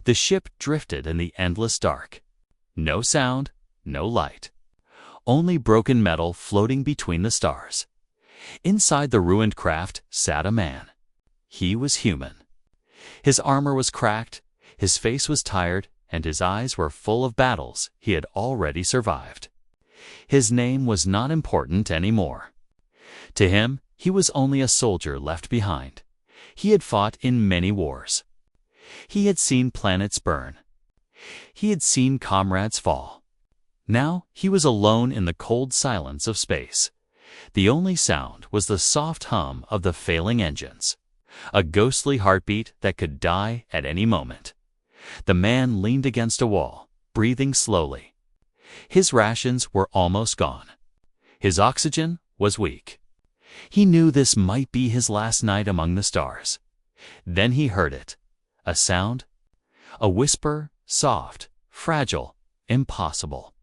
The ship drifted in the endless dark. No sound, no light. Only broken metal floating between the stars. Inside the ruined craft sat a man. He was human. His armor was cracked, his face was tired, and his eyes were full of battles he had already survived. His name was not important anymore. To him, he was only a soldier left behind. He had fought in many wars. He had seen planets burn. He had seen comrades fall. Now he was alone in the cold silence of space. The only sound was the soft hum of the failing engines, a ghostly heartbeat that could die at any moment. The man leaned against a wall, breathing slowly. His rations were almost gone. His oxygen was weak. He knew this might be his last night among the stars. Then he heard it. A sound. A whisper, soft, fragile, impossible.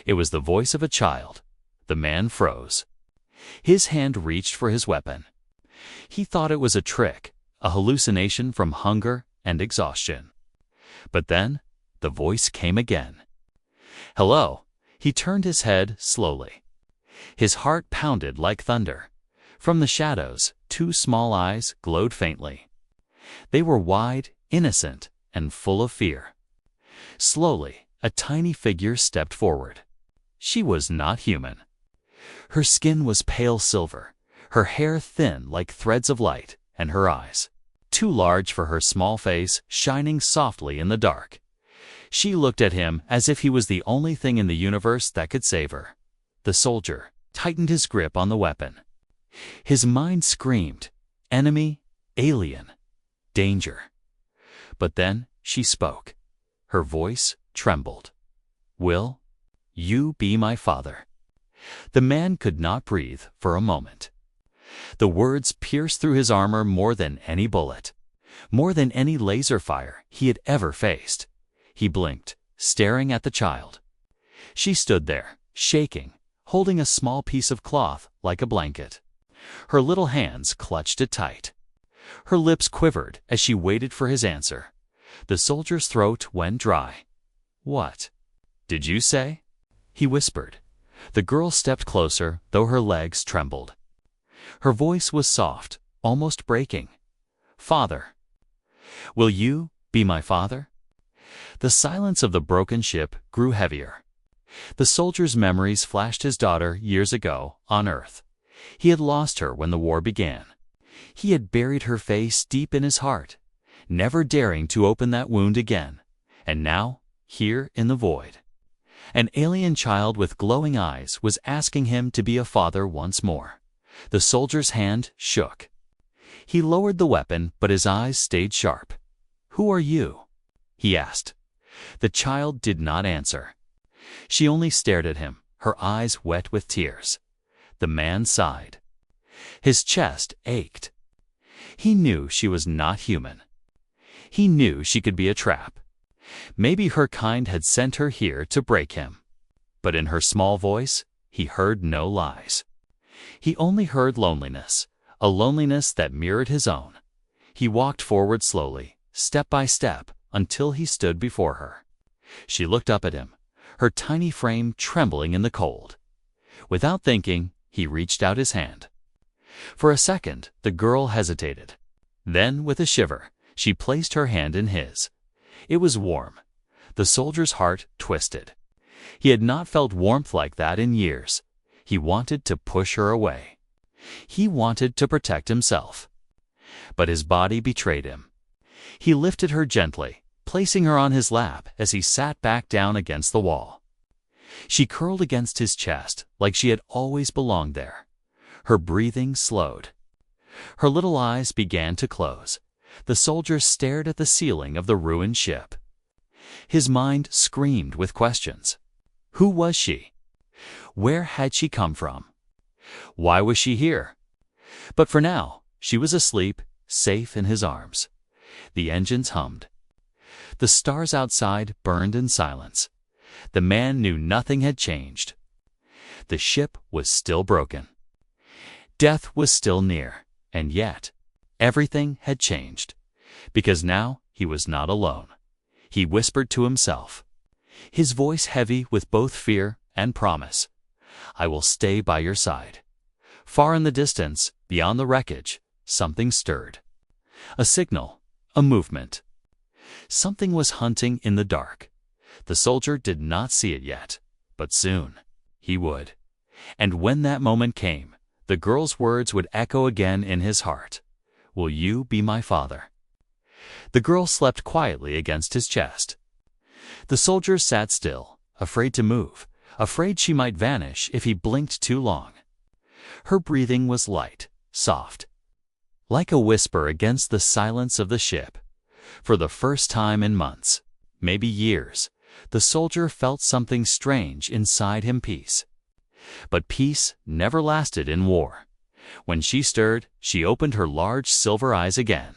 It was the voice of a child. The man froze. His hand reached for his weapon. He thought it was a trick, a hallucination from hunger and exhaustion. But then, the voice came again. Hello. He turned his head slowly. His heart pounded like thunder. From the shadows, two small eyes glowed faintly. They were wide, innocent, and full of fear. Slowly, a tiny figure stepped forward. She was not human. Her skin was pale silver, her hair thin like threads of light, and her eyes, too large for her small face, shining softly in the dark. She looked at him as if he was the only thing in the universe that could save her. The soldier tightened his grip on the weapon. His mind screamed, enemy, alien, danger. But then she spoke. Her voice trembled. Will you be my father? The man could not breathe for a moment. The words pierced through his armor more than any bullet, more than any laser fire he had ever faced. He blinked, staring at the child. She stood there, shaking, holding a small piece of cloth like a blanket. Her little hands clutched it tight. Her lips quivered as she waited for his answer. The soldier's throat went dry. What did you say? He whispered. The girl stepped closer, though her legs trembled. Her voice was soft, almost breaking. Father. Will you be my father? The silence of the broken ship grew heavier. The soldier's memories flashed his daughter years ago on Earth. He had lost her when the war began. He had buried her face deep in his heart, never daring to open that wound again. And now, here in the void, an alien child with glowing eyes was asking him to be a father once more. The soldier's hand shook. He lowered the weapon, but his eyes stayed sharp. Who are you? He asked. The child did not answer. She only stared at him, her eyes wet with tears. The man sighed. His chest ached. He knew she was not human. He knew she could be a trap. Maybe her kind had sent her here to break him. But in her small voice, he heard no lies. He only heard loneliness, a loneliness that mirrored his own. He walked forward slowly, step by step, until he stood before her. She looked up at him, her tiny frame trembling in the cold. Without thinking, he reached out his hand. For a second, the girl hesitated. Then, with a shiver, she placed her hand in his. It was warm. The soldier's heart twisted. He had not felt warmth like that in years. He wanted to push her away. He wanted to protect himself. But his body betrayed him. He lifted her gently, placing her on his lap as he sat back down against the wall. She curled against his chest like she had always belonged there. Her breathing slowed. Her little eyes began to close. The soldier stared at the ceiling of the ruined ship. His mind screamed with questions. Who was she? Where had she come from? Why was she here? But for now, she was asleep, safe in his arms. The engines hummed. The stars outside burned in silence. The man knew nothing had changed. The ship was still broken. Death was still near, and yet everything had changed, because now he was not alone. he whispered to himself, his voice heavy with both fear and promise. I will stay by your side. Far in the distance, beyond the wreckage, something stirred. A signal, a movement. Something was hunting in the dark. The soldier did not see it yet, but soon he would. And when that moment came, the girl's words would echo again in his heart. Will you be my father? The girl slept quietly against his chest. The soldier sat still, afraid to move, afraid she might vanish if he blinked too long. Her breathing was light, soft, like a whisper against the silence of the ship. For the first time in months, maybe years, the soldier felt something strange inside him, peace. But peace never lasted in war. When she stirred, she opened her large silver eyes again.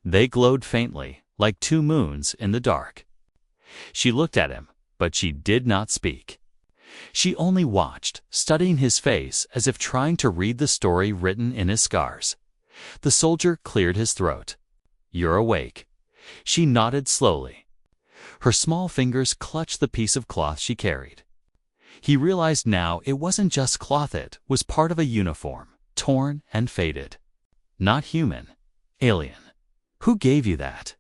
They glowed faintly, like two moons in the dark. She looked at him, but she did not speak. She only watched, studying his face as if trying to read the story written in his scars. The soldier cleared his throat. You're awake. She nodded slowly. Her small fingers clutched the piece of cloth she carried. He realized now it wasn't just cloth, it was part of a uniform, torn and faded. Not human, alien. Who gave you that?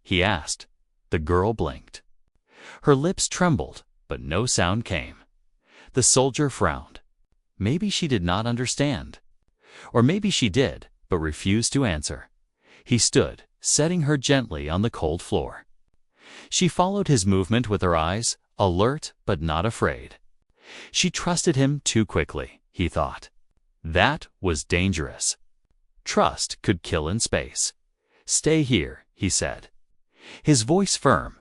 He asked. The girl blinked. Her lips trembled, but no sound came. The soldier frowned. Maybe she did not understand. Or maybe she did, but refused to answer. He stood, setting her gently on the cold floor. She followed his movement with her eyes, alert but not afraid. She trusted him too quickly, he thought. That was dangerous. Trust could kill in space. Stay here, he said. His voice firm.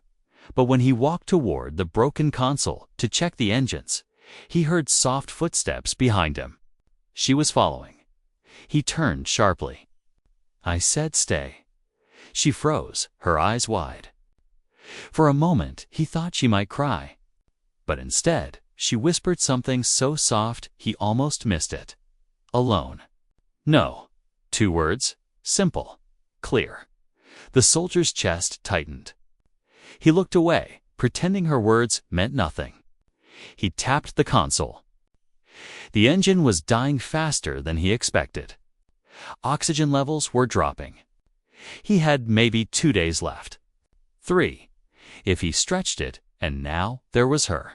But when he walked toward the broken console to check the engines, he heard soft footsteps behind him. She was following. He turned sharply. I said stay. She froze, her eyes wide. For a moment, he thought she might cry. But instead, she whispered something so soft he almost missed it. Alone. No. 2 words, simple, clear. The soldier's chest tightened. He looked away, pretending her words meant nothing. He tapped the console. The engine was dying faster than he expected. Oxygen levels were dropping. He had maybe 2 days left. 3, if he stretched it, and now there was her.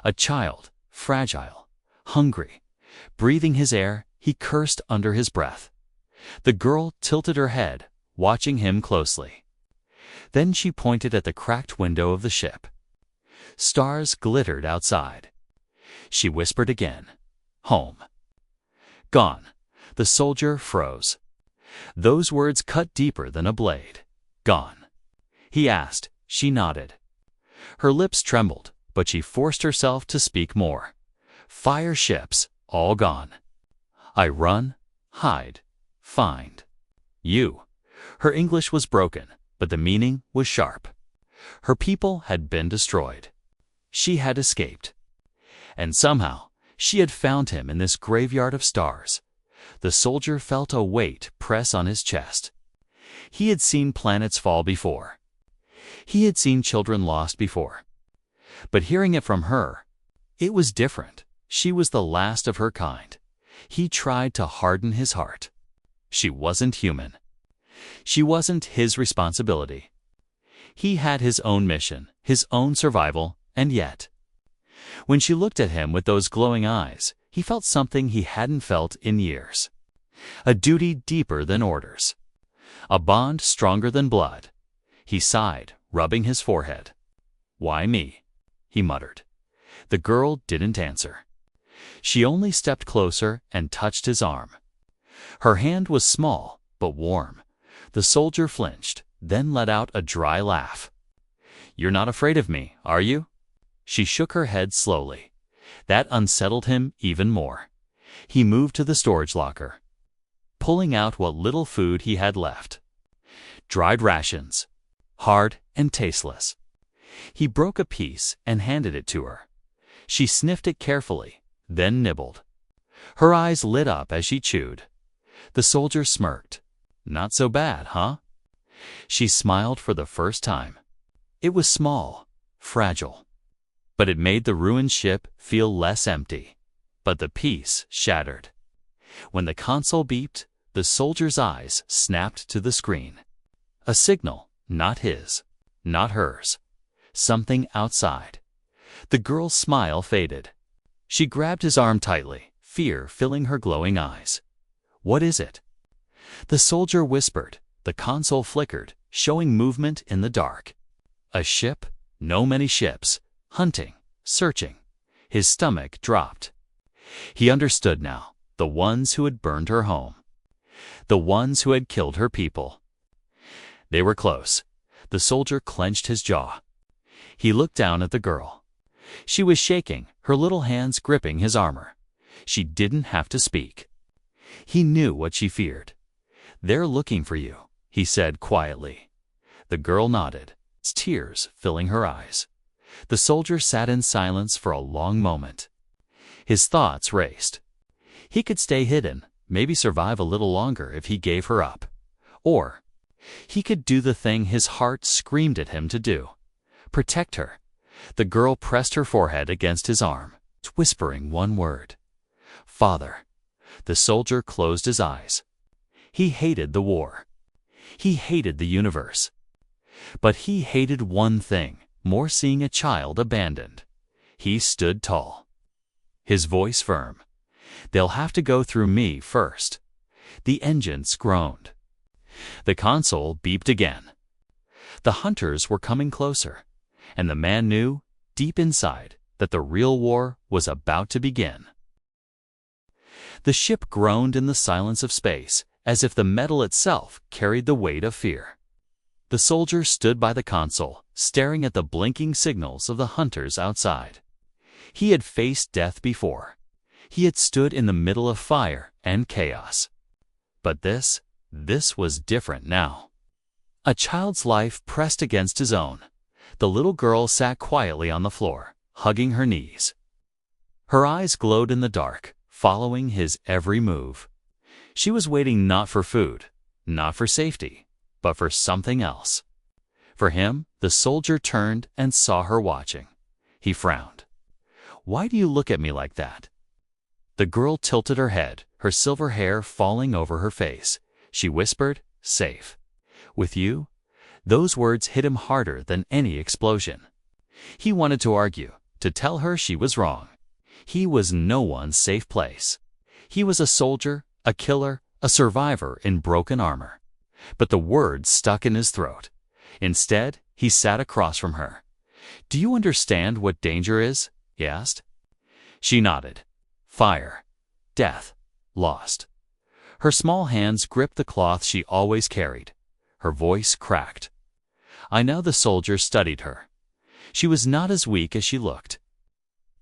A child, fragile, hungry, breathing his air, he cursed under his breath. The girl tilted her head, watching him closely. Then she pointed at the cracked window of the ship. Stars glittered outside. She whispered again, home. Gone. The soldier froze. Those words cut deeper than a blade. Gone. He asked. She nodded. Her lips trembled, but she forced herself to speak more. Fire ships, all gone. I run, hide, find. You. Her English was broken, but the meaning was sharp. Her people had been destroyed. She had escaped. And somehow, she had found him in this graveyard of stars. The soldier felt a weight press on his chest. He had seen planets fall before. He had seen children lost before. But hearing it from her, it was different. She was the last of her kind. He tried to harden his heart. She wasn't human. She wasn't his responsibility. He had his own mission, his own survival, and yet, when she looked at him with those glowing eyes, he felt something he hadn't felt in years. A duty deeper than orders. A bond stronger than blood. He sighed, rubbing his forehead. Why me? He muttered. The girl didn't answer. She only stepped closer and touched his arm. Her hand was small, but warm. The soldier flinched, then let out a dry laugh. You're not afraid of me, are you? She shook her head slowly. That unsettled him even more. He moved to the storage locker, pulling out what little food he had left. Dried rations, hard and tasteless. He broke a piece and handed it to her. She sniffed it carefully, then nibbled. Her eyes lit up as she chewed. The soldier smirked. Not so bad, huh? She smiled for the first time. It was small, fragile, but it made the ruined ship feel less empty. But the peace shattered. When the console beeped, the soldier's eyes snapped to the screen. A signal, not his, not hers. Something outside. The girl's smile faded. She grabbed his arm tightly, fear filling her glowing eyes. "What is it?" The soldier whispered. The console flickered, showing movement in the dark. A ship, no many ships, hunting, searching. His stomach dropped. He understood now, the ones who had burned her home. The ones who had killed her people. They were close. The soldier clenched his jaw. He looked down at the girl. She was shaking, her little hands gripping his armor. She didn't have to speak. He knew what she feared. "They're looking for you," he said quietly. The girl nodded, tears filling her eyes. The soldier sat in silence for a long moment. His thoughts raced. He could stay hidden, maybe survive a little longer if he gave her up. Or he could do the thing his heart screamed at him to do. Protect her. The girl pressed her forehead against his arm, whispering one word. "Father." The soldier closed his eyes. He hated the war. He hated the universe. But he hated one thing more, seeing a child abandoned. He stood tall. His voice firm. "They'll have to go through me first." The engines groaned. The console beeped again. The hunters were coming closer, and the man knew, deep inside, that the real war was about to begin. The ship groaned in the silence of space, as if the metal itself carried the weight of fear. The soldier stood by the console, staring at the blinking signals of the hunters outside. He had faced death before. He had stood in the middle of fire and chaos. But this was different now. A child's life pressed against his own. The little girl sat quietly on the floor, hugging her knees. Her eyes glowed in the dark, following his every move. She was waiting not for food, not for safety, but for something else. For him, the soldier turned and saw her watching. He frowned. "Why do you look at me like that?" The girl tilted her head, her silver hair falling over her face. She whispered, "Safe. With you?" Those words hit him harder than any explosion. He wanted to argue, to tell her she was wrong. He was no one's safe place. He was a soldier, a killer, a survivor in broken armor. But the words stuck in his throat. Instead, he sat across from her. "Do you understand what danger is?" he asked. She nodded. Fire, death, lost. Her small hands gripped the cloth she always carried. Her voice cracked. I know. The soldier studied her. She was not as weak as she looked.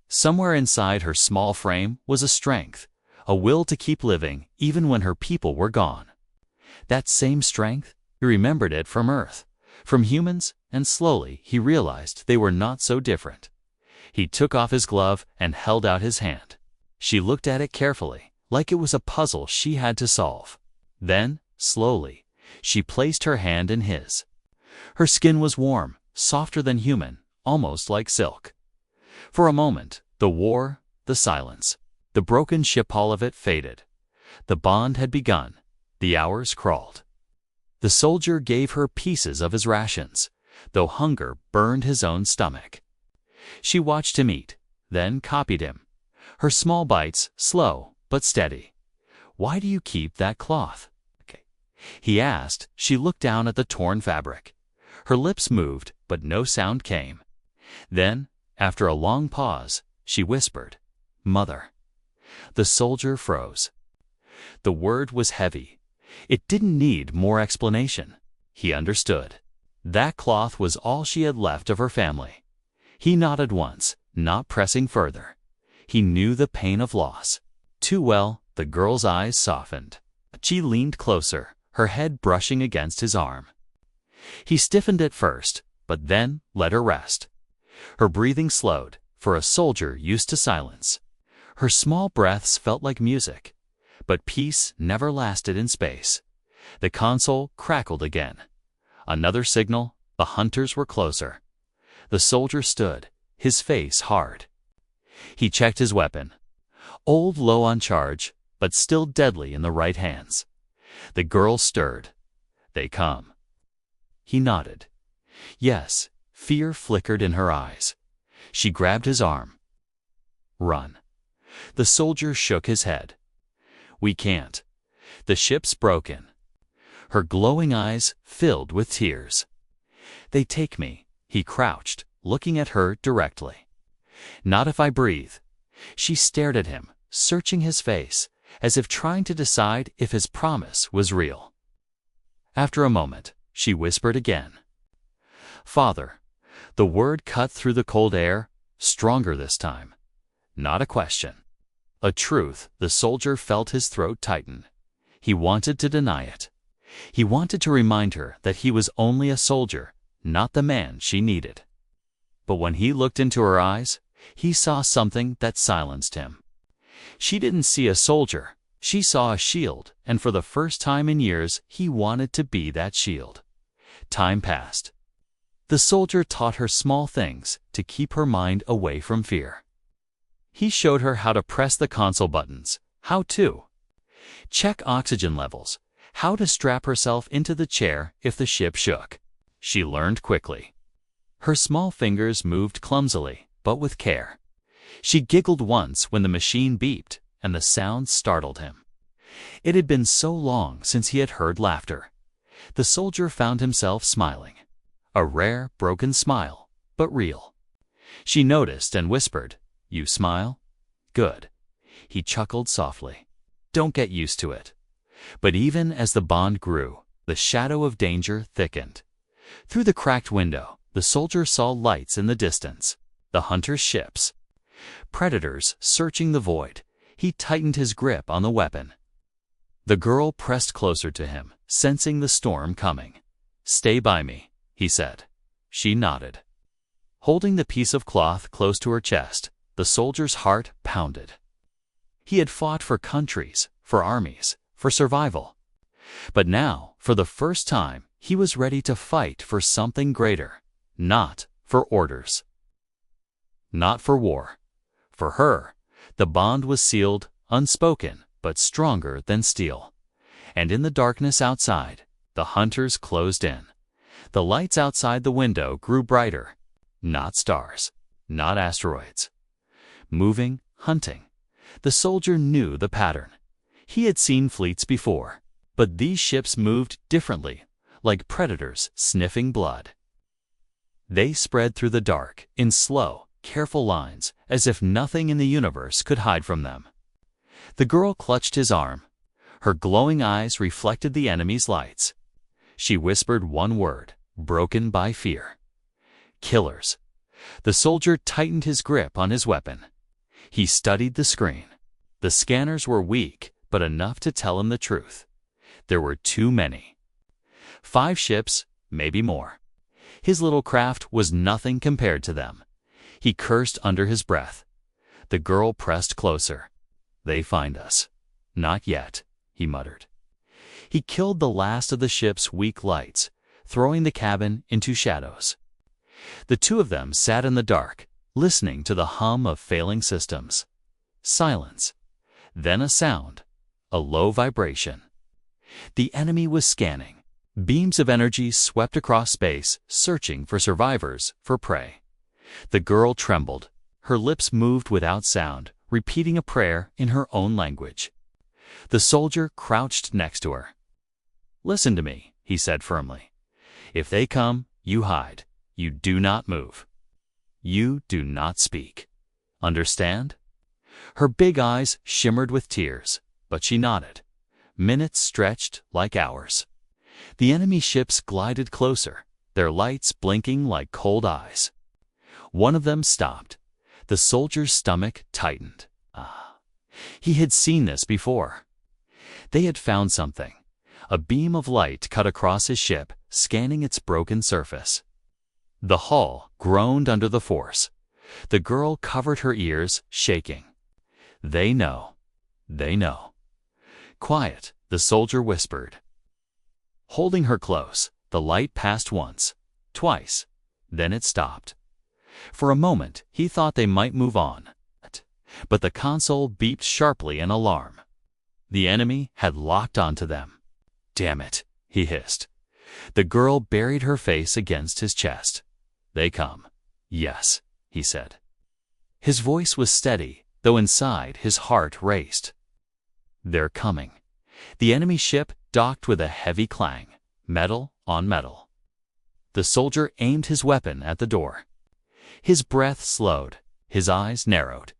Somewhere inside her small frame was a strength, a will to keep living even when her people were gone. That same strength, he remembered it from Earth, from humans, and slowly he realized they were not so different. He took off his glove and held out his hand. She looked at it carefully, like it was a puzzle she had to solve. Then, slowly, she placed her hand in his. Her skin was warm, softer than human, almost like silk. For a moment, the war, the silence, the broken ship hull of it faded. The bond had begun. The hours crawled. The soldier gave her pieces of his rations, though hunger burned his own stomach. She watched him eat, then copied him. Her small bites, slow but steady. "Why do you keep that cloth?" he asked. She looked down at the torn fabric. Her lips moved, but no sound came. Then, after a long pause, she whispered, "Mother." The soldier froze. The word was heavy. It didn't need more explanation. He understood. That cloth was all she had left of her family. He nodded once, not pressing further. He knew the pain of loss. Too well. The girl's eyes softened. She leaned closer, her head brushing against his arm. He stiffened at first, but then let her rest. Her breathing slowed, for a soldier used to silence. Her small breaths felt like music. But peace never lasted in space. The console crackled again. Another signal. The hunters were closer. The soldier stood, his face hard. He checked his weapon. Old, low on charge, but still deadly in the right hands. The girl stirred. They come. He nodded. Yes, fear flickered in her eyes. She grabbed his arm. Run. The soldier shook his head. We can't. The ship's broken. Her glowing eyes filled with tears. They take me. He crouched, looking at her directly. Not if I breathe. She stared at him, searching his face, as if trying to decide if his promise was real. After a moment, she whispered again. Father. The word cut through the cold air, stronger this time. Not a question. A truth. The soldier felt his throat tighten. He wanted to deny it. He wanted to remind her that he was only a soldier, not the man she needed. But when he looked into her eyes, he saw something that silenced him. She didn't see a soldier. She saw a shield, and for the first time in years, he wanted to be that shield. Time passed. The soldier taught her small things to keep her mind away from fear. He showed her how to press the console buttons, how to check oxygen levels, how to strap herself into the chair if the ship shook. She learned quickly. Her small fingers moved clumsily, but with care. She giggled once when the machine beeped, and the sound startled him. It had been so long since he had heard laughter. The soldier found himself smiling. A rare, broken smile, but real. She noticed and whispered, "You smile? Good." He chuckled softly. "Don't get used to it." But even as the bond grew, the shadow of danger thickened. Through the cracked window, the soldier saw lights in the distance, the hunters' ships. Predators searching the void. He tightened his grip on the weapon. The girl pressed closer to him, sensing the storm coming. "Stay by me," he said. She nodded. Holding the piece of cloth close to her chest, the soldier's heart pounded. He had fought for countries, for armies, for survival. But now, for the first time, he was ready to fight for something greater, not for orders. Not for war. For her, the bond was sealed, unspoken, but stronger than steel. And in the darkness outside, the hunters closed in. The lights outside the window grew brighter. Not stars, not asteroids. Moving, hunting. The soldier knew the pattern. He had seen fleets before, but these ships moved differently, like predators sniffing blood. They spread through the dark, in slow, careful lines, as if nothing in the universe could hide from them. The girl clutched his arm. Her glowing eyes reflected the enemy's lights. She whispered one word, broken by fear. Killers. The soldier tightened his grip on his weapon. He studied the screen. The scanners were weak, but enough to tell him the truth. There were too many. 5 ships, maybe more. His little craft was nothing compared to them. He cursed under his breath. The girl pressed closer. "They find us." "Not yet," he muttered. He killed the last of the ship's weak lights, throwing the cabin into shadows. The two of them sat in the dark, listening to the hum of failing systems. Silence. Then a sound, a low vibration. The enemy was scanning. Beams of energy swept across space, searching for survivors, for prey. The girl trembled. Her lips moved without sound, repeating a prayer in her own language. The soldier crouched next to her. "Listen to me," he said firmly. "If they come, you hide. You do not move. You do not speak. Understand?" Her big eyes shimmered with tears, but she nodded. Minutes stretched like hours. The enemy ships glided closer, their lights blinking like cold eyes. One of them stopped. The soldier's stomach tightened. He had seen this before. They had found something. A beam of light cut across his ship, scanning its broken surface. The hull groaned under the force. The girl covered her ears, shaking. "They know. They know." "Quiet," the soldier whispered. Holding her close, the light passed once, twice, then it stopped. For a moment, he thought they might move on. But the console beeped sharply in alarm. The enemy had locked onto them. "Damn it," he hissed. The girl buried her face against his chest. "They come." "Yes," he said. His voice was steady, though inside his heart raced. "They're coming." The enemy ship docked with a heavy clang, metal on metal. The soldier aimed his weapon at the door. His breath slowed, his eyes narrowed.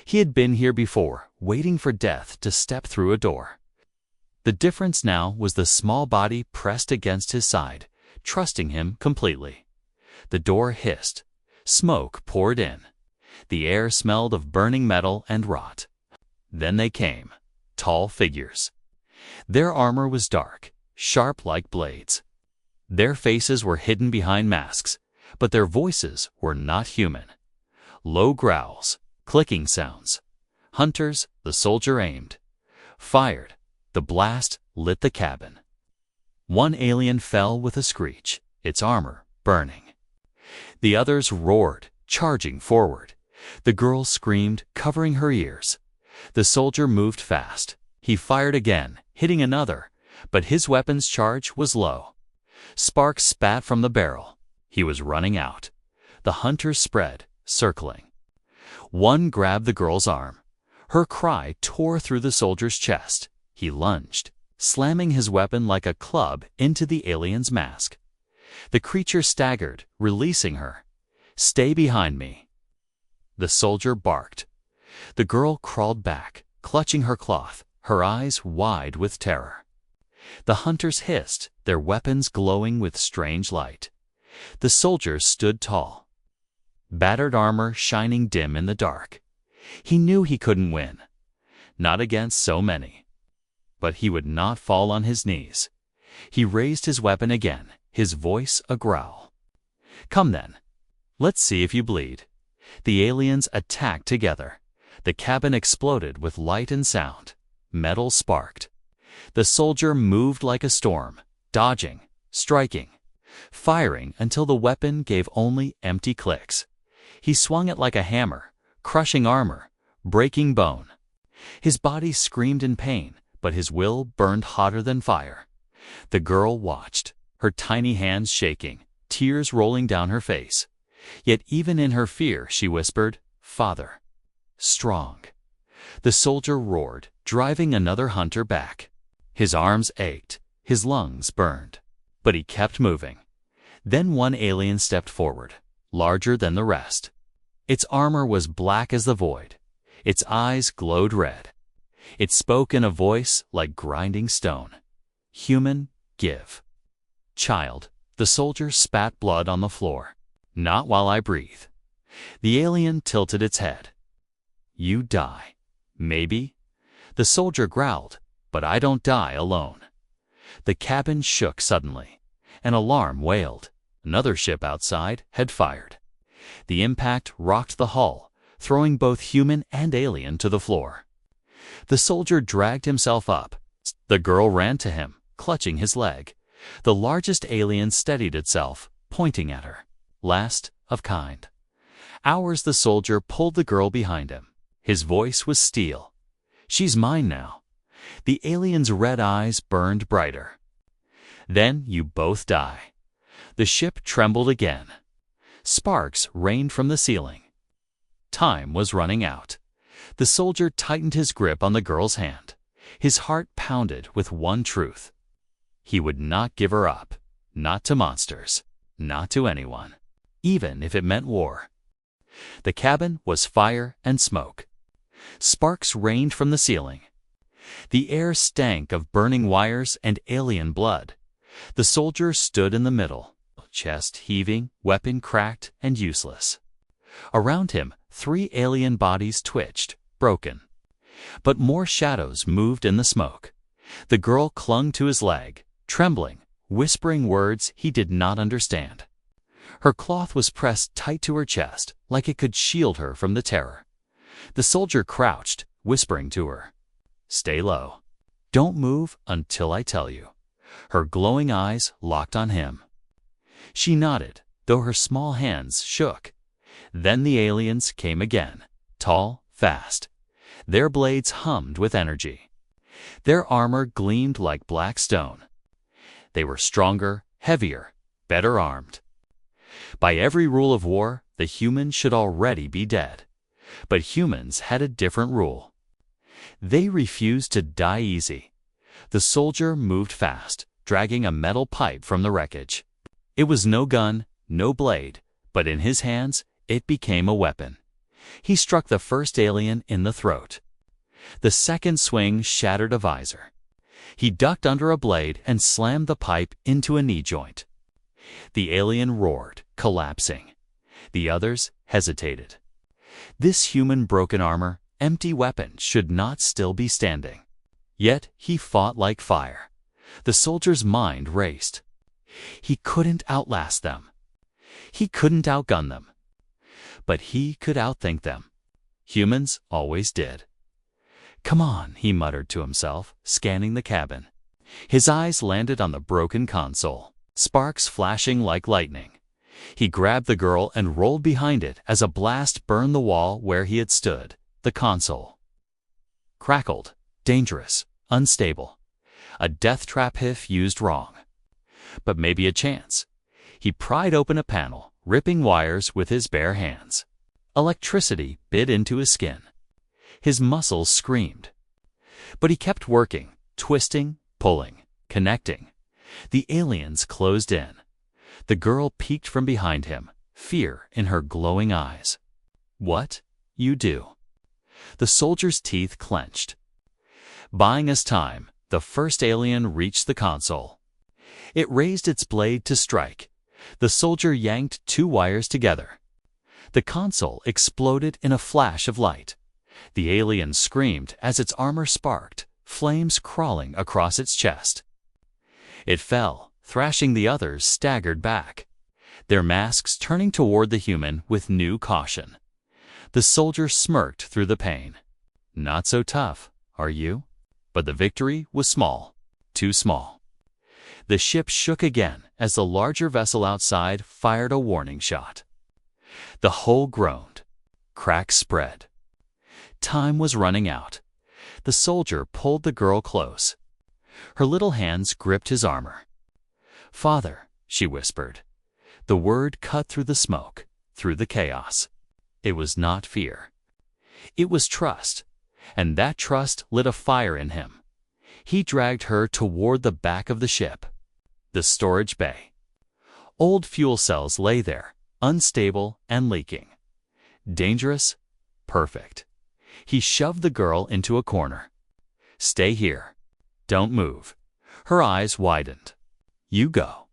He had been here before, waiting for death to step through a door. The difference now was the small body pressed against his side, trusting him completely. The door hissed. Smoke poured in. The air smelled of burning metal and rot. Then they came, tall figures. Their armor was dark, sharp like blades. Their faces were hidden behind masks, but their voices were not human. Low growls, clicking sounds. Hunters, the soldier aimed. Fired. The blast lit the cabin. One alien fell with a screech, its armor burning. The others roared, charging forward. The girl screamed, covering her ears. The soldier moved fast. He fired again, hitting another, but his weapon's charge was low. Sparks spat from the barrel. He was running out. The hunters spread, circling. One grabbed the girl's arm. Her cry tore through the soldier's chest. He lunged, slamming his weapon like a club into the alien's mask. The creature staggered, releasing her. "Stay behind me." The soldier barked. The girl crawled back, clutching her cloth, her eyes wide with terror. The hunters hissed, their weapons glowing with strange light. The soldier stood tall, battered armor shining dim in the dark. He knew he couldn't win, not against so many. But he would not fall on his knees. He raised his weapon again, his voice a growl. "Come then. Let's see if you bleed." The aliens attacked together. The cabin exploded with light and sound. Metal sparked. The soldier moved like a storm, dodging, striking, firing until the weapon gave only empty clicks. He swung it like a hammer, crushing armor, breaking bone. His body screamed in pain, but his will burned hotter than fire. The girl watched, her tiny hands shaking, tears rolling down her face. Yet even in her fear she whispered, "Father." Strong. The soldier roared, driving another hunter back. His arms ached, his lungs burned. But he kept moving. Then one alien stepped forward, larger than the rest. Its armor was black as the void. Its eyes glowed red. It spoke in a voice like grinding stone. "Human, give." "Child." The soldier spat blood on the floor. "Not while I breathe." The alien tilted its head. "You die. Maybe." The soldier growled, "But I don't die alone." The cabin shook suddenly. An alarm wailed. Another ship outside had fired. The impact rocked the hull, throwing both human and alien to the floor. The soldier dragged himself up. The girl ran to him, clutching his leg. The largest alien steadied itself, pointing at her. Last of kind. Hours the soldier pulled the girl behind him. His voice was steel. "She's mine now." The alien's red eyes burned brighter. "Then you both die." The ship trembled again. Sparks rained from the ceiling. Time was running out. The soldier tightened his grip on the girl's hand. His heart pounded with one truth. He would not give her up. Not to monsters. Not to anyone. Even if it meant war. The cabin was fire and smoke. Sparks rained from the ceiling. The air stank of burning wires and alien blood. The soldier stood in the middle, chest heaving, weapon cracked and useless. Around him, 3 alien bodies twitched, broken. But more shadows moved in the smoke. The girl clung to his leg, trembling, whispering words he did not understand. Her cloth was pressed tight to her chest, like it could shield her from the terror. The soldier crouched, whispering to her, "Stay low. Don't move until I tell you." Her glowing eyes locked on him. She nodded, though her small hands shook. Then the aliens came again, tall, fast. Their blades hummed with energy. Their armor gleamed like black stone. They were stronger, heavier, better armed. By every rule of war, the humans should already be dead. But humans had a different rule. They refused to die easy. The soldier moved fast, dragging a metal pipe from the wreckage. It was no gun, no blade, but in his hands, it became a weapon. He struck the first alien in the throat. The second swing shattered a visor. He ducked under a blade and slammed the pipe into a knee joint. The alien roared, collapsing. The others hesitated. This human broken armor, empty weapon should not still be standing. Yet he fought like fire. The soldier's mind raced. He couldn't outlast them. He couldn't outgun them. But he could outthink them. Humans always did. "Come on," he muttered to himself, scanning the cabin. His eyes landed on the broken console, sparks flashing like lightning. He grabbed the girl and rolled behind it as a blast burned the wall where he had stood. The console crackled, dangerous, unstable. A death trap if used wrong. But maybe a chance. He pried open a panel, ripping wires with his bare hands. Electricity bit into his skin. His muscles screamed. But he kept working, twisting, pulling, connecting. The aliens closed in. The girl peeked from behind him, fear in her glowing eyes. "What? You do." The soldier's teeth clenched. Buying us time, the first alien reached the console. It raised its blade to strike. The soldier yanked two wires together. The console exploded in a flash of light. The alien screamed as its armor sparked, flames crawling across its chest. It fell, thrashing the others staggered back, their masks turning toward the human with new caution. The soldier smirked through the pain. "Not so tough, are you?" But the victory was small, too small. The ship shook again as the larger vessel outside fired a warning shot. The hull groaned. Cracks spread. Time was running out. The soldier pulled the girl close. Her little hands gripped his armor. "Father," she whispered. The word cut through the smoke, through the chaos. It was not fear. It was trust, and that trust lit a fire in him. He dragged her toward the back of the ship, the storage bay. Old fuel cells lay there, unstable and leaking. Dangerous, perfect. He shoved the girl into a corner. "Stay here. Don't move." Her eyes widened. "You go."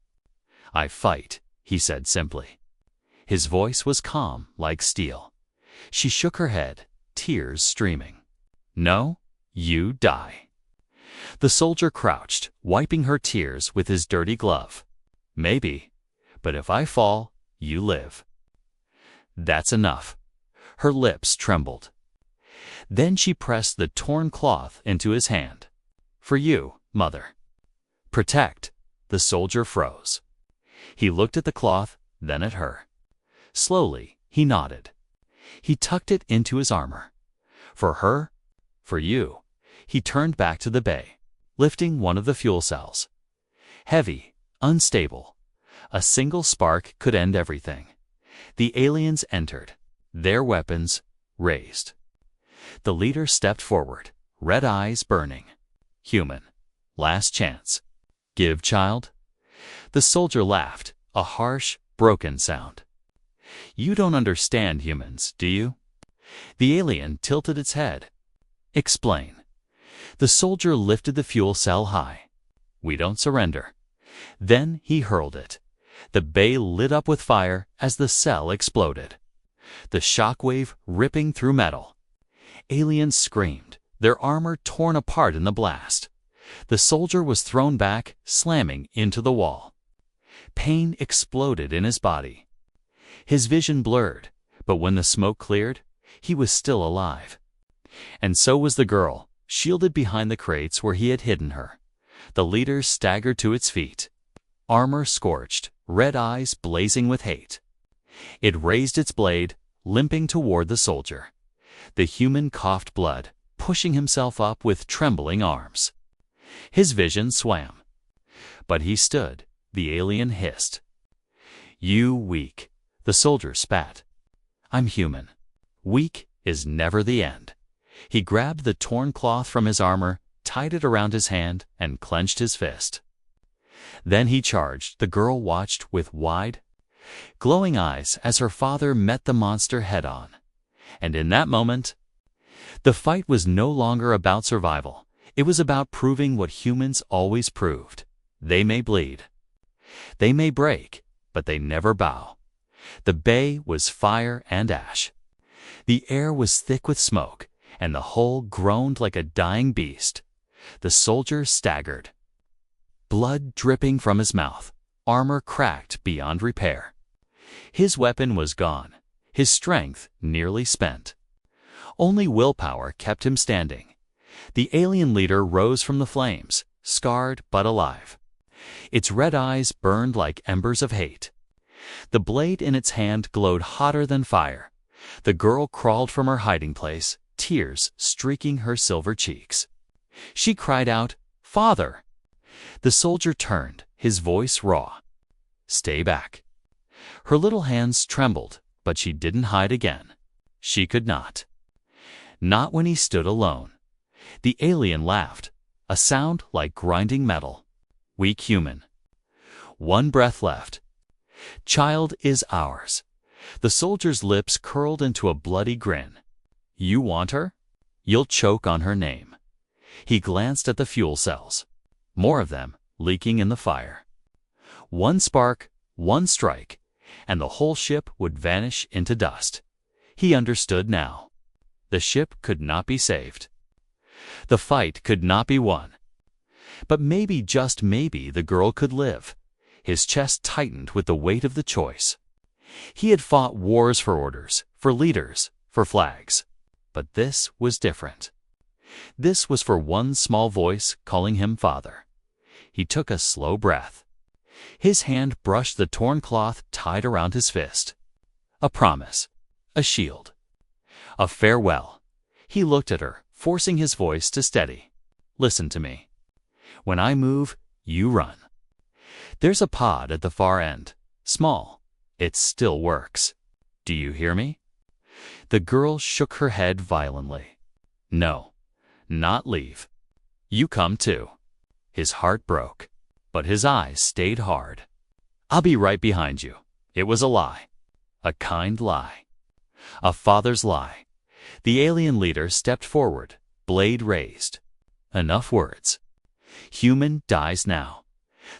"I fight," he said simply. His voice was calm like steel. She shook her head, tears streaming. "No, you die." The soldier crouched, wiping her tears with his dirty glove. "Maybe, but if I fall, you live." "That's enough." Her lips trembled. Then she pressed the torn cloth into his hand. "For you, mother." "Protect." The soldier froze. He looked at the cloth, then at her. Slowly, he nodded. He tucked it into his armor. "For her, for you." He turned back to the bay, lifting one of the fuel cells. Heavy, unstable. A single spark could end everything. The aliens entered, their weapons raised. The leader stepped forward, red eyes burning. "Human. Last chance. Give, child." The soldier laughed, a harsh, broken sound. "You don't understand humans, do you?" The alien tilted its head. "Explain." The soldier lifted the fuel cell high. "We don't surrender." Then he hurled it. The bay lit up with fire as the cell exploded. The shockwave ripping through metal. Aliens screamed, their armor torn apart in the blast. The soldier was thrown back, slamming into the wall. Pain exploded in his body. His vision blurred, but when the smoke cleared, he was still alive. And so was the girl, shielded behind the crates where he had hidden her. The leader staggered to its feet, armor scorched, red eyes blazing with hate. It raised its blade, limping toward the soldier. The human coughed blood, pushing himself up with trembling arms. His vision swam. But he stood. The alien hissed. "You weak," the soldier spat. "I'm human. Weak is never the end." He grabbed the torn cloth from his armor, tied it around his hand, and clenched his fist. Then he charged. The girl watched with wide, glowing eyes as her father met the monster head-on. And in that moment, the fight was no longer about survival. It was about proving what humans always proved. They may bleed. They may break, but they never bow. The bay was fire and ash. The air was thick with smoke, and the hull groaned like a dying beast. The soldier staggered, blood dripping from his mouth, armor cracked beyond repair. His weapon was gone, his strength nearly spent. Only willpower kept him standing. The alien leader rose from the flames, scarred but alive. Its red eyes burned like embers of hate. The blade in its hand glowed hotter than fire. The girl crawled from her hiding place, tears streaking her silver cheeks. She cried out, "Father!" The soldier turned, his voice raw. "Stay back." Her little hands trembled, but she didn't hide again. She could not. Not when he stood alone. The alien laughed, a sound like grinding metal. "Weak human. One breath left. Child is ours." The soldier's lips curled into a bloody grin. "You want her? You'll choke on her name." He glanced at the fuel cells. More of them, leaking in the fire. One spark, one strike, and the whole ship would vanish into dust. He understood now. The ship could not be saved. The fight could not be won. But maybe, just maybe, the girl could live. His chest tightened with the weight of the choice. He had fought wars for orders, for leaders, for flags. But this was different. This was for one small voice calling him father. He took a slow breath. His hand brushed the torn cloth tied around his fist. A promise. A shield. A farewell. He looked at her, forcing his voice to steady. "Listen to me. When I move, you run. There's a pod at the far end. Small. It still works. Do you hear me?" The girl shook her head violently. "No. Not leave. You come too." His heart broke, but his eyes stayed hard. "I'll be right behind you." It was a lie. A kind lie. A father's lie. The alien leader stepped forward, blade raised. Enough words. Human dies now.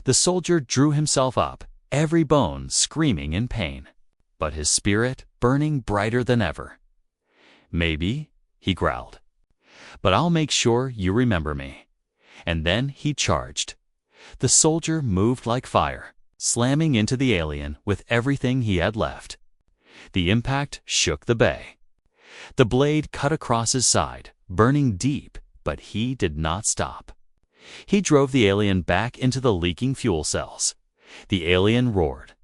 The soldier drew himself up, every bone screaming in pain, but his spirit burning brighter than ever. "Maybe," he growled, "but I'll make sure you remember me." And then he charged. The soldier moved like fire, slamming into the alien with everything he had left. The impact shook the bay. The blade cut across his side, burning deep, but he did not stop. He drove the alien back into the leaking fuel cells. The alien roared,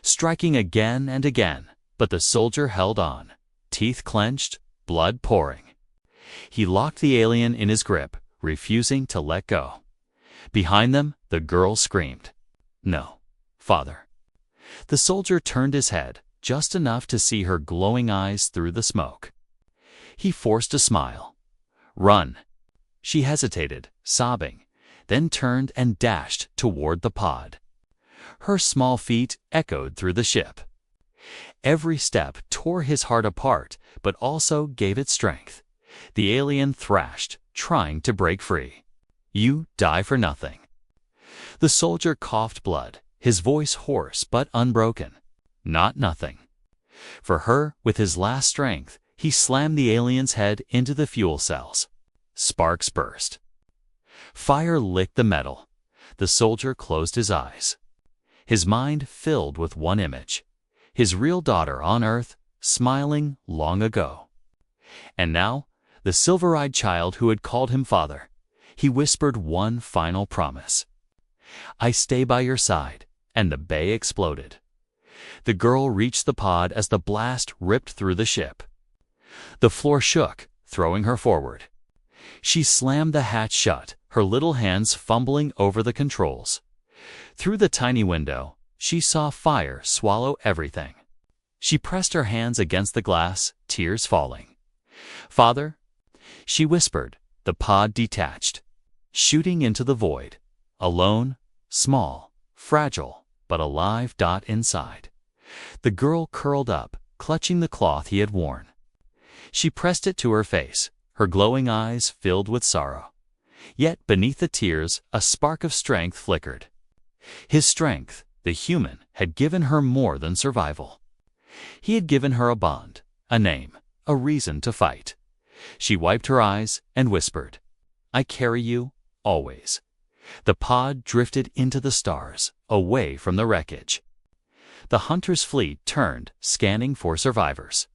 striking again and again, but the soldier held on, teeth clenched, blood pouring. He locked the alien in his grip, refusing to let go. Behind them, the girl screamed, "No, father." The soldier turned his head, just enough to see her glowing eyes through the smoke. He forced a smile. "Run." She hesitated, sobbing, then turned and dashed toward the pod. Her small feet echoed through the ship. Every step tore his heart apart, but also gave it strength. The alien thrashed, trying to break free. "You die for nothing." The soldier coughed blood, his voice hoarse but unbroken. "Not nothing." For her, with his last strength, he slammed the alien's head into the fuel cells. Sparks burst. Fire licked the metal. The soldier closed his eyes. His mind filled with one image. His real daughter on Earth, smiling long ago. And now, the silver-eyed child who had called him father. He whispered one final promise. "I stay by your side," and the bay exploded. The girl reached the pod as the blast ripped through the ship. The floor shook, throwing her forward. She slammed the hatch shut, her little hands fumbling over the controls. Through the tiny window, she saw fire swallow everything. She pressed her hands against the glass, tears falling. "Father?" she whispered. The pod detached, shooting into the void. Alone, small, fragile, but alive. Inside. The girl curled up, clutching the cloth he had worn. She pressed it to her face, her glowing eyes filled with sorrow. Yet beneath the tears, a spark of strength flickered. His strength, the human, had given her more than survival. He had given her a bond, a name, a reason to fight. She wiped her eyes and whispered, "I carry you, always." The pod drifted into the stars, away from the wreckage. The hunter's fleet turned, scanning for survivors.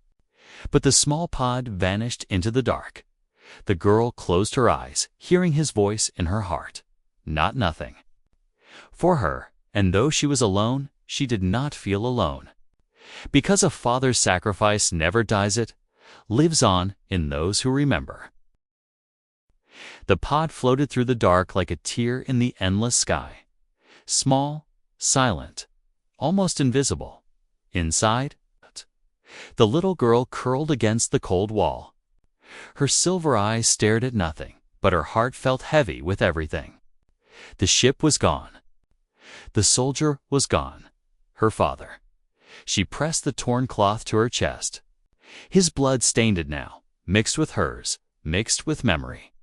But the small pod vanished into the dark. The girl closed her eyes, hearing his voice in her heart. Not nothing. For her, and though she was alone, she did not feel alone. Because a father's sacrifice never dies, it lives on in those who remember. The pod floated through the dark like a tear in the endless sky. Small, silent, almost invisible. Inside, the little girl curled against the cold wall. Her silver eyes stared at nothing, but her heart felt heavy with everything. The ship was gone. The soldier was gone. Her father. She pressed the torn cloth to her chest. His blood stained it now, mixed with hers, mixed with memory.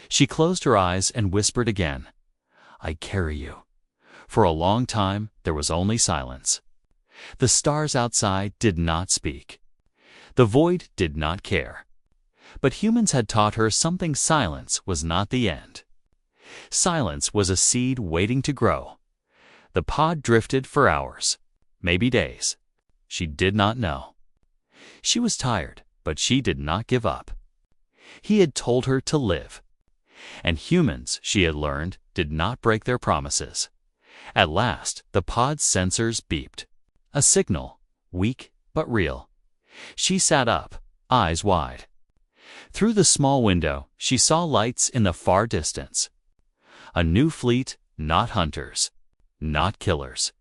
She closed her eyes and whispered again, "I carry you." For a long time, there was only silence. The stars outside did not speak. The void did not care. But humans had taught her something: silence was not the end. Silence was a seed waiting to grow. The pod drifted for hours, maybe days. She did not know. She was tired, but she did not give up. He had told her to live. And humans, she had learned, did not break their promises. At last, the pod's sensors beeped. A signal, weak but real. She sat up, eyes wide. Through the small window, she saw lights in the far distance. A new fleet, not hunters, not killers.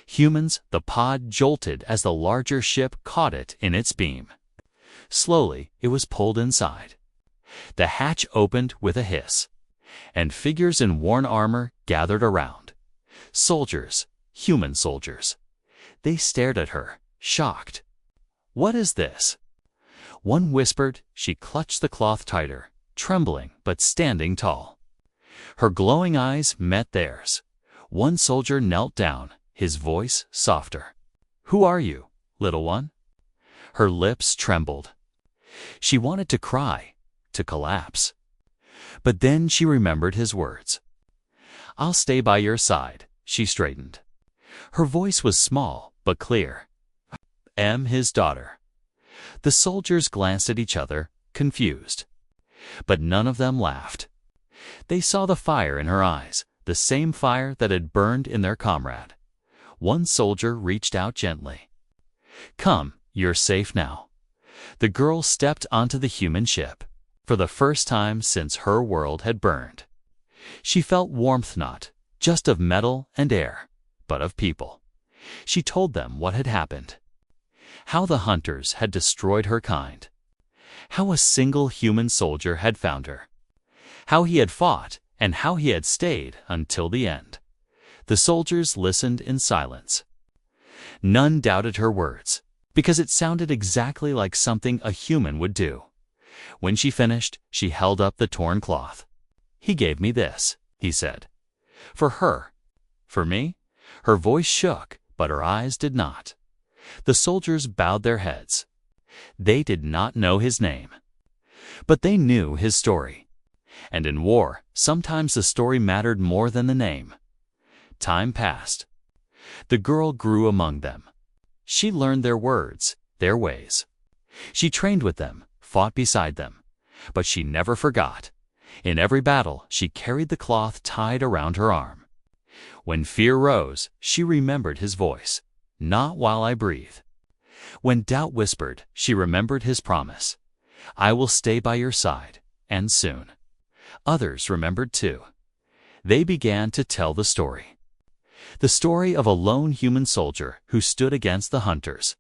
Humans. The pod jolted as the larger ship caught it in its beam. Slowly, it was pulled inside. The hatch opened with a hiss, and figures in worn armor gathered around. Soldiers, human soldiers. They stared at her, shocked. "What is this?" One whispered. She clutched the cloth tighter, trembling but standing tall. Her glowing eyes met theirs. One soldier knelt down, his voice softer. "Who are you, little one?" Her lips trembled. She wanted to cry, to collapse. But then she remembered his words. "I'll stay by your side." She straightened. Her voice was small but clear. "Am his daughter." The soldiers glanced at each other, confused. But none of them laughed. They saw the fire in her eyes, the same fire that had burned in their comrade. One soldier reached out gently. "Come, you're safe now." The girl stepped onto the human ship, for the first time since her world had burned. She felt warmth, not just of metal and air, but of people. She told them what had happened. How the hunters had destroyed her kind. How a single human soldier had found her. How he had fought, and how he had stayed until the end. The soldiers listened in silence. None doubted her words, because it sounded exactly like something a human would do. When she finished, she held up the torn cloth. "He gave me this," he said. "For her." "For me?" Her voice shook, but her eyes did not. The soldiers bowed their heads. They did not know his name. But they knew his story. And in war, sometimes the story mattered more than the name. Time passed. The girl grew among them. She learned their words, their ways. She trained with them, fought beside them. But she never forgot. In every battle, she carried the cloth tied around her arm. When fear rose, she remembered his voice. not while I breathe. When doubt whispered, she remembered his promise. I will stay by your side, and soon. Others remembered too. They began to tell the story. The story of a lone human soldier who stood against the hunters.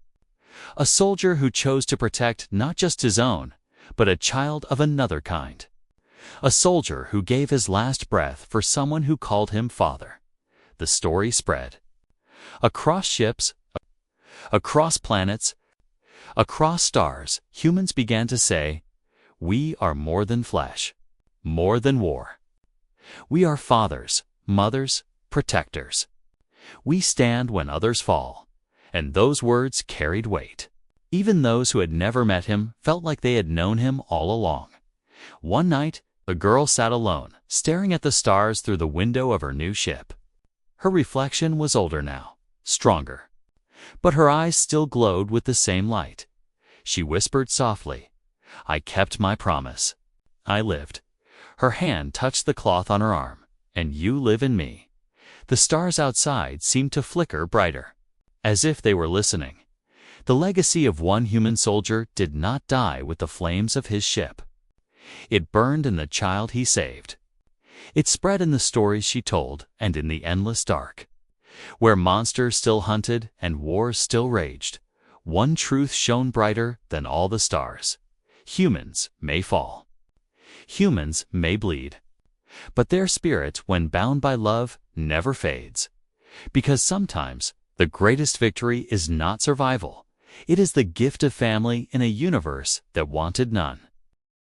A soldier who chose to protect not just his own, but a child of another kind. A soldier who gave his last breath for someone who called him father. The story spread. Across ships, across planets, across stars, humans began to say, "We are more than flesh, more than war. We are fathers, mothers, protectors. We stand when others fall." And those words carried weight. Even those who had never met him felt like they had known him all along. One night, the girl sat alone, staring at the stars through the window of her new ship. Her reflection was older now, stronger. But her eyes still glowed with the same light. She whispered softly, "I kept my promise. I lived." Her hand touched the cloth on her arm. "And you live in me." The stars outside seemed to flicker brighter, as if they were listening. The legacy of one human soldier did not die with the flames of his ship. It burned in the child he saved. It spread in the stories she told and in the endless dark. Where monsters still hunted and wars still raged, one truth shone brighter than all the stars. Humans may fall. Humans may bleed. But their spirit, when bound by love, never fades. Because sometimes the greatest victory is not survival. It is the gift of family in a universe that wanted none.